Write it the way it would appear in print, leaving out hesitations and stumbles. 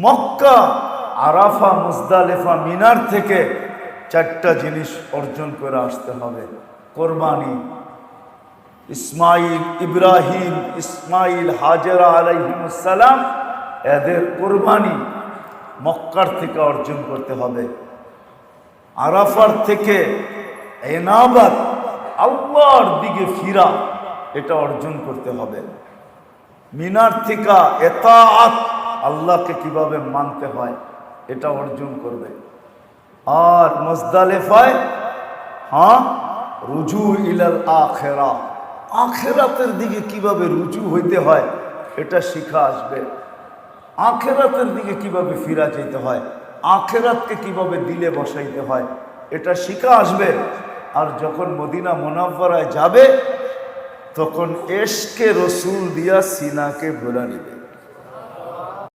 Mecca, Arafah, Muzdalifah, মিনার থেকে 4টা জিনিস অর্জন করে আসতে হবে। কোরবানি, ইসমাইল, ইব্রাহিম, ইসমাইল, হাজেরা আলাইহিমুস সালাম, এদের কোরবানি মক্কার থেকে অর্জন করতে হবে। আরাফার থেকে এনাবাত, আল্লাহর দিকে ফিরা, এটা অর্জন করতে হবে। মিনার থেকে এতাআত, আল্লাহকে কিভাবে মানতে হয়, এটা অর্জন করবে। আর মুজদালিফায় রুজু ইলাল আখিরা, আখিরাতের দিকে কিভাবে রুজু হইতে হয় এটা শিখা আসবে। আখিরাতের দিকে কিভাবে ফিরা যেতে হয়, আখিরাতকে কিভাবে দিলে বসাইতে হয়, এটা শিখা আসবে। আর যখন মদিনা মুনাওয়ারায় যাবে তখন এশকে রসুল দিয়া সিনাকে ভরে নিবে।